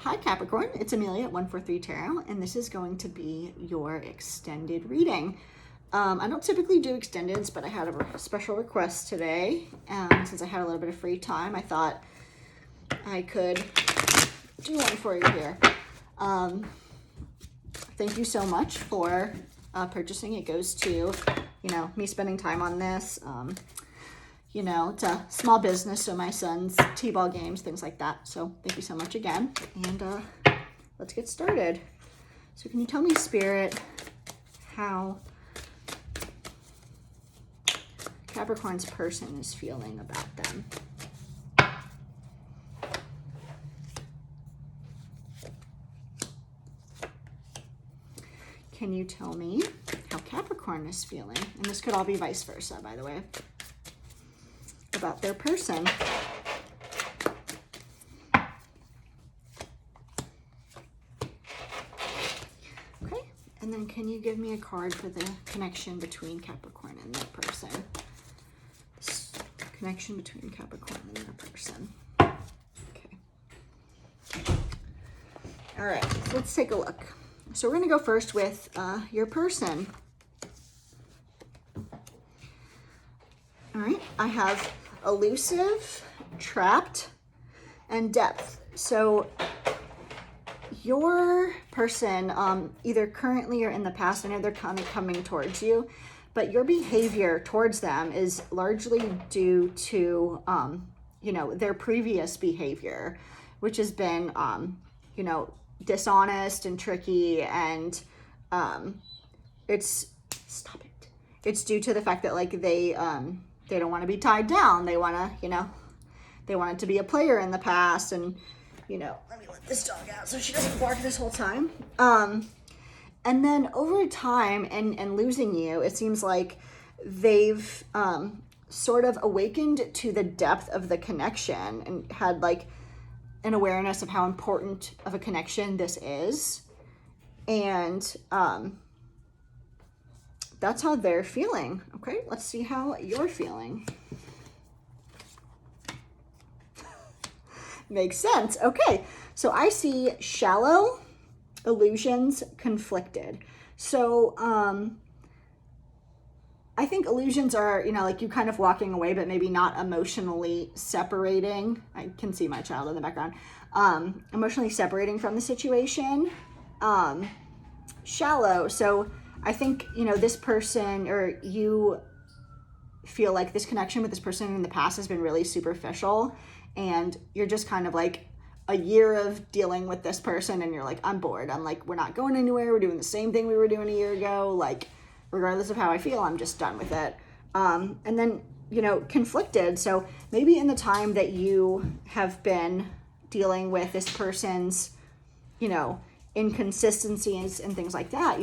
Hi Capricorn, it's Amelia at 143 Tarot, and this is going to be your extended reading. I don't typically do extendeds, but I had a special request today. Since I had a little bit of free time, I thought I could do one for you here. Thank you so much for purchasing. It goes to, me spending time on this. It's a small business, so my son's t-ball games, things like that. So thank you so much again, and let's get started. So can you tell me, Spirit, how Capricorn's person is feeling about them? Can you tell me how Capricorn is feeling? And this could all be vice versa, by the way, about their person. Okay, and then can you give me a card for the connection between Capricorn and their person? This connection between Capricorn and their person. Okay. All right, so let's take a look. So we're going to go first with your person. All right, I have elusive, trapped, and depth. So your person, either currently or in the past, I know they're kind of coming towards you, but your behavior towards them is largely due to, their previous behavior, which has been, dishonest and tricky, and it's due to the fact that they don't want to be tied down. They want to, they wanted to be a player in the past, and let me let this dog out so she doesn't bark this whole time. And then over time and losing you, it seems like they've sort of awakened to the depth of the connection and had an awareness of how important of a connection this is. And that's how they're feeling. Okay, let's see how you're feeling. Makes sense. Okay, so I see shallow, illusions, conflicted. So I think illusions are, you kind of walking away, but maybe not emotionally separating. I can see my child in the background. Emotionally separating from the situation. Shallow. So I think, this person, or you feel like this connection with this person in the past has been really superficial, and you're just kind of a year of dealing with this person, and you're I'm bored. I'm we're not going anywhere. We're doing the same thing we were doing a year ago. Regardless of how I feel, I'm just done with it. And then, conflicted. So maybe in the time that you have been dealing with this person's, inconsistencies and things like that,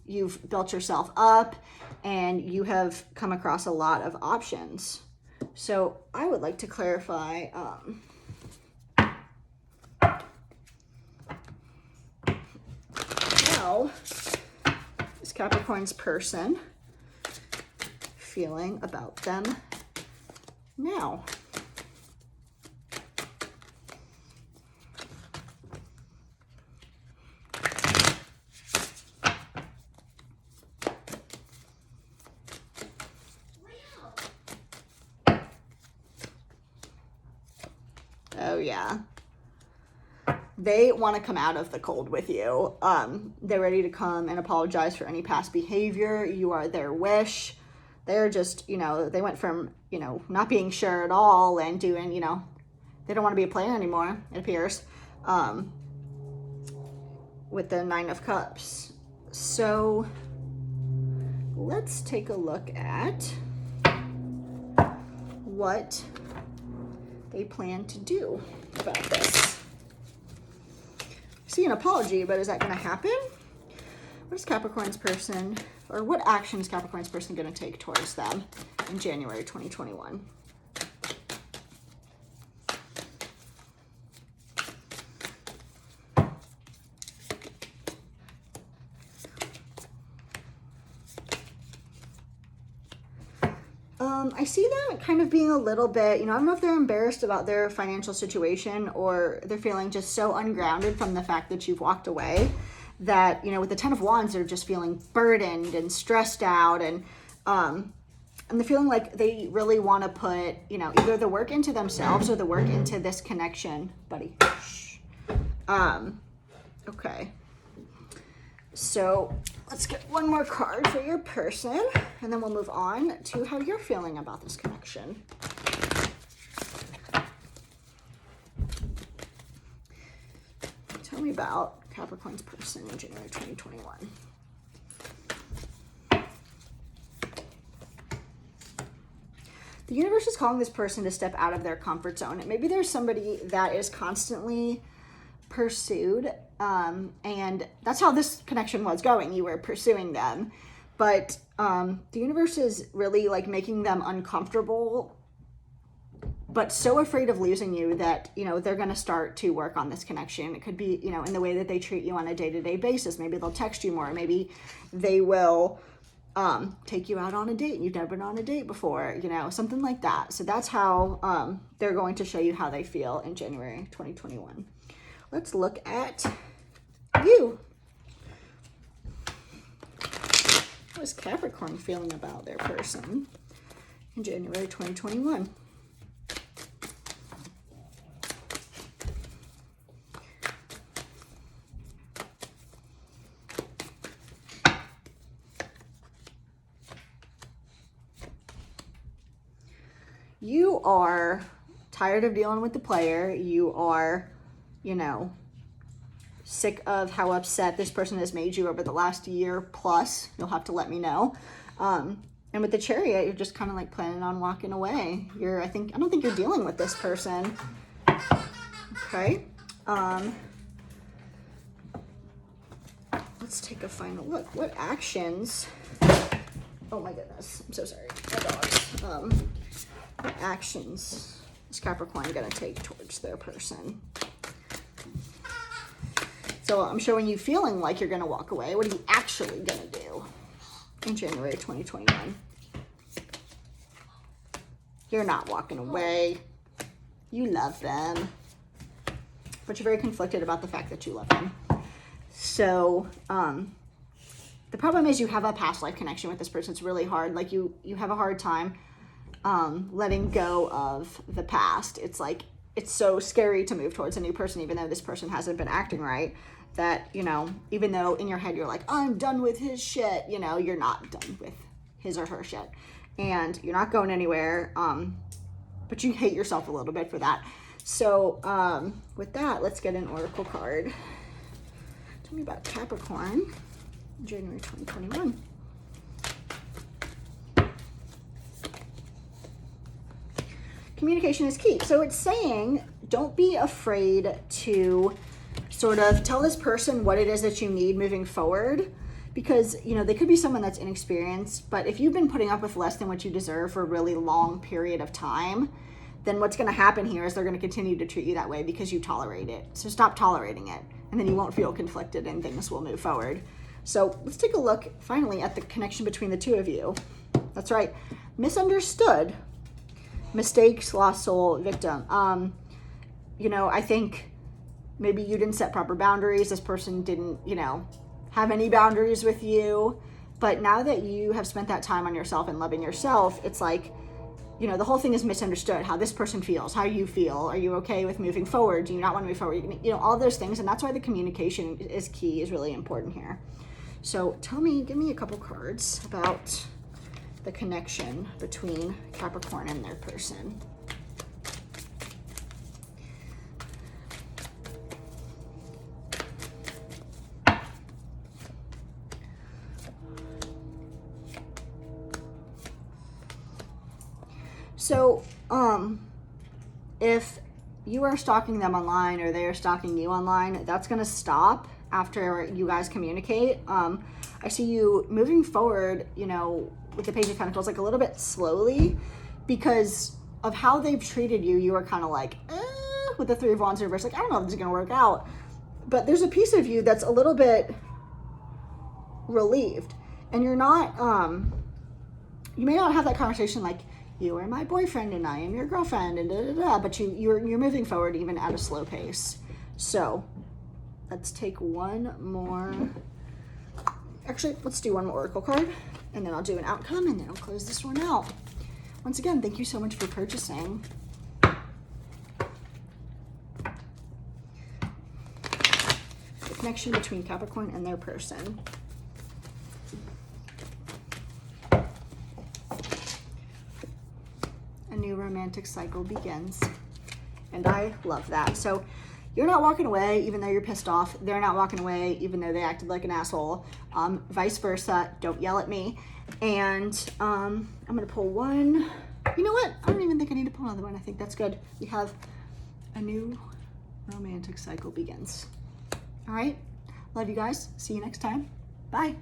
you've built yourself up, and you have come across a lot of options. So I would like to clarify, how is Capricorn's person feeling about them now? Oh yeah. They want to come out of the cold with you. They're ready to come and apologize for any past behavior. You are their wish. They're just, they went from, not being sure at all and doing, they don't want to be a player anymore, it appears, with the 9 of Cups. So let's take a look at what they plan to do about this. I see an apology, but is that going to happen? What is Capricorn's person, or what action is Capricorn's person going to take towards them in January 2021? I see them kind of being a little bit, I don't know if they're embarrassed about their financial situation or they're feeling just so ungrounded from the fact that you've walked away that, with the Ten of Wands, they're just feeling burdened and stressed out and they're feeling like they really want to put, either the work into themselves or the work into this connection. Buddy. Shh. Okay. So let's get one more card for your person, and then we'll move on to how you're feeling about this connection. Tell me about Capricorn's person in January 2021. The universe is calling this person to step out of their comfort zone. And maybe there's somebody that is constantly pursued, and that's how this connection was going. You were pursuing them, but the universe is really like making them uncomfortable, but so afraid of losing you that, they're going to start to work on this connection. It could be, in the way that they treat you on a day-to-day basis. Maybe they'll text you more. Maybe they will take you out on a date. You've never been on a date before, something like that. So that's how they're going to show you how they feel in January 2021. Let's look at you. How is Capricorn feeling about their person in January 2021? You are tired of dealing with the player. You are, sick of how upset this person has made you over the last year plus. You'll have to let me know. And with the Chariot, you're just kind of like planning on walking away. I don't think you're dealing with this person. Okay. Let's take a final look. What actions? Oh my goodness. I'm so sorry. My dogs. What actions is Capricorn going to take towards their person? So I'm showing you feeling like you're going to walk away. What are you actually going to do in January 2021? You're not walking away. You love them. But you're very conflicted about the fact that you love them. So the problem is you have a past life connection with this person. It's really hard. Like you have a hard time letting go of the past. It's like, it's so scary to move towards a new person, even though this person hasn't been acting right, that, even though in your head you're like, I'm done with his shit, you're not done with his or her shit. And you're not going anywhere, but you hate yourself a little bit for that. So with that, let's get an oracle card. Tell me about Capricorn, January 2021. Communication is key. So it's saying, don't be afraid to sort of tell this person what it is that you need moving forward, because, they could be someone that's inexperienced, but if you've been putting up with less than what you deserve for a really long period of time, then what's going to happen here is they're going to continue to treat you that way because you tolerate it. So stop tolerating it, and then you won't feel conflicted and things will move forward. So let's take a look finally at the connection between the two of you. That's right. Misunderstood. Mistakes, lost soul, victim. I think maybe you didn't set proper boundaries. This person didn't, have any boundaries with you. But now that you have spent that time on yourself and loving yourself, it's like, the whole thing is misunderstood. How this person feels, how you feel. Are you okay with moving forward? Do you not want to move forward? All those things. And that's why the communication is key, is really important here. So give me a couple cards about the connection between Capricorn and their person. So, if you are stalking them online or they are stalking you online, that's going to stop after you guys communicate. I see you moving forward, with the Page of Pentacles, like a little bit slowly, because of how they've treated you. You are kind of like, with the Three of Wands reverse, like, I don't know if this is going to work out. But there's a piece of you that's a little bit relieved, and you're not, you may not have that conversation like you are my boyfriend and I am your girlfriend, and da, da, da, but you're moving forward even at a slow pace. So let's take one more. Actually, let's do one more oracle card, and then I'll do an outcome, and then I'll close this one out. Once again, thank you so much for purchasing. The connection between Capricorn and their person. A new romantic cycle begins. And I love that. So you're not walking away even though you're pissed off. They're not walking away even though they acted like an asshole. Vice versa. Don't yell at me. And I'm going to pull one. You know what? I don't even think I need to pull another one. I think that's good. We have a new romantic cycle begins. All right. Love you guys. See you next time. Bye.